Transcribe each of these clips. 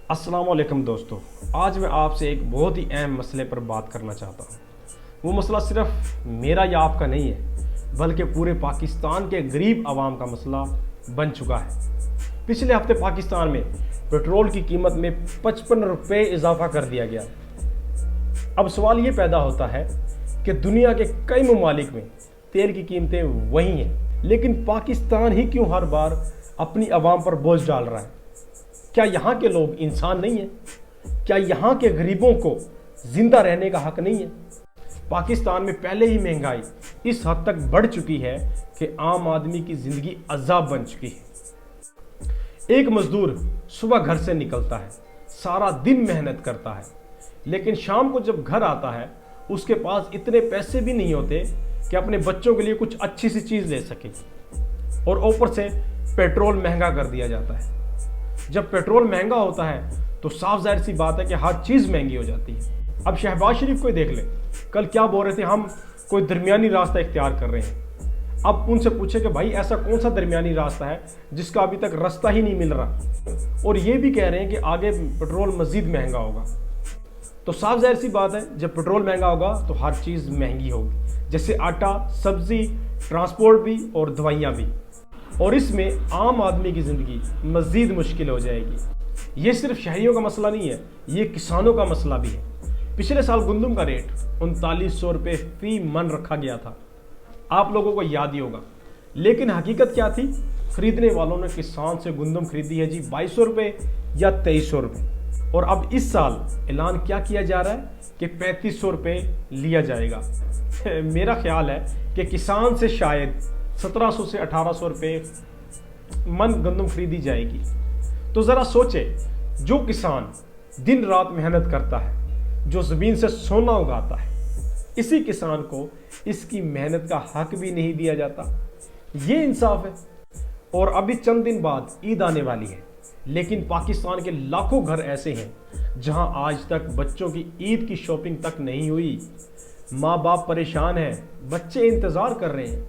السلام علیکم دوستو، آج میں آپ سے ایک بہت ہی اہم مسئلے پر بات کرنا چاہتا ہوں۔ وہ مسئلہ صرف میرا یا آپ کا نہیں ہے، بلکہ پورے پاکستان کے غریب عوام کا مسئلہ بن چکا ہے۔ پچھلے ہفتے پاکستان میں پیٹرول کی قیمت میں 55 روپے اضافہ کر دیا گیا۔ اب سوال یہ پیدا ہوتا ہے کہ دنیا کے کئی ممالک میں تیل کی قیمتیں وہی ہیں، لیکن پاکستان ہی کیوں ہر بار اپنی عوام پر بوجھ ڈال رہا ہے؟ کیا یہاں کے لوگ انسان نہیں ہیں؟ کیا یہاں کے غریبوں کو زندہ رہنے کا حق نہیں ہے؟ پاکستان میں پہلے ہی مہنگائی اس حد تک بڑھ چکی ہے کہ عام آدمی کی زندگی عذاب بن چکی ہے۔ ایک مزدور صبح گھر سے نکلتا ہے، سارا دن محنت کرتا ہے، لیکن شام کو جب گھر آتا ہے اس کے پاس اتنے پیسے بھی نہیں ہوتے کہ اپنے بچوں کے لیے کچھ اچھی سی چیز لے سکے، اور اوپر سے پیٹرول مہنگا کر دیا جاتا ہے۔ جب پیٹرول مہنگا ہوتا ہے تو صاف ظاہر سی بات ہے کہ ہر چیز مہنگی ہو جاتی ہے۔ اب شہباز شریف کو ہی دیکھ لیں، کل کیا بول رہے تھے، ہم کوئی درمیانی راستہ اختیار کر رہے ہیں۔ اب ان سے پوچھیں کہ بھائی ایسا کون سا درمیانی راستہ ہے جس کا ابھی تک راستہ ہی نہیں مل رہا، اور یہ بھی کہہ رہے ہیں کہ آگے پیٹرول مزید مہنگا ہوگا۔ تو صاف ظاہر سی بات ہے، جب پیٹرول مہنگا ہوگا تو ہر چیز مہنگی ہوگی، جیسے آٹا، سبزی، ٹرانسپورٹ بھی اور دوائیاں بھی، اور اس میں عام آدمی کی زندگی مزید مشکل ہو جائے گی۔ یہ صرف شہریوں کا مسئلہ نہیں ہے، یہ کسانوں کا مسئلہ بھی ہے۔ پچھلے سال گندم کا ریٹ 3900 روپے فی من رکھا گیا تھا، آپ لوگوں کو یاد ہی ہوگا، لیکن حقیقت کیا تھی؟ خریدنے والوں نے کسان سے گندم خریدی ہے جی 2200 روپے یا 2300 روپے، اور اب اس سال اعلان کیا کیا جا رہا ہے کہ 3500 روپے لیا جائے گا۔ میرا خیال ہے کہ کسان سے شاید 1700 سے 1800 روپے من گندم خریدی جائے گی۔ تو ذرا سوچے، جو کسان دن رات محنت کرتا ہے، جو زمین سے سونا اگاتا ہے، اسی کسان کو اس کی محنت کا حق بھی نہیں دیا جاتا۔ یہ انصاف ہے؟ اور ابھی چند دن بعد عید آنے والی ہے، لیکن پاکستان کے لاکھوں گھر ایسے ہیں جہاں آج تک بچوں کی عید کی شاپنگ تک نہیں ہوئی۔ ماں باپ پریشان ہیں، بچے انتظار کر رہے ہیں،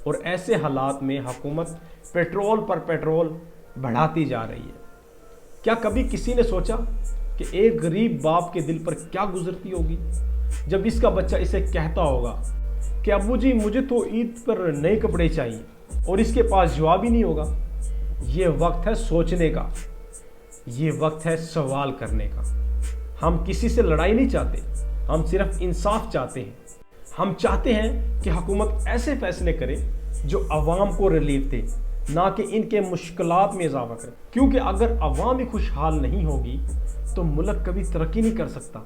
اور ایسے حالات میں حکومت پیٹرول پر پیٹرول بڑھاتی جا رہی ہے۔ کیا کبھی کسی نے سوچا کہ ایک غریب باپ کے دل پر کیا گزرتی ہوگی جب اس کا بچہ اسے کہتا ہوگا کہ ابو جی مجھے تو عید پر نئے کپڑے چاہیے، اور اس کے پاس جواب ہی نہیں ہوگا؟ یہ وقت ہے سوچنے کا، یہ وقت ہے سوال کرنے کا۔ ہم کسی سے لڑائی نہیں چاہتے، ہم صرف انصاف چاہتے ہیں۔ ہم چاہتے ہیں کہ حکومت ایسے فیصلے کرے جو عوام کو ریلیف دے، نہ کہ ان کے مشکلات میں اضافہ کرے، کیونکہ اگر عوام ہی خوشحال نہیں ہوگی تو ملک کبھی ترقی نہیں کر سکتا۔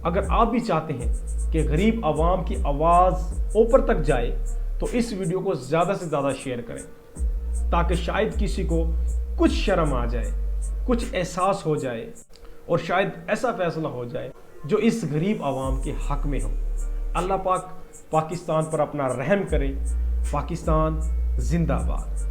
اگر آپ بھی چاہتے ہیں کہ غریب عوام کی آواز اوپر تک جائے تو اس ویڈیو کو زیادہ سے زیادہ شیئر کریں، تاکہ شاید کسی کو کچھ شرم آ جائے، کچھ احساس ہو جائے، اور شاید ایسا فیصلہ ہو جائے جو اس غریب عوام کے حق میں ہو۔ اللہ پاک پاکستان پر اپنا رحم کرے۔ پاکستان زندہ باد۔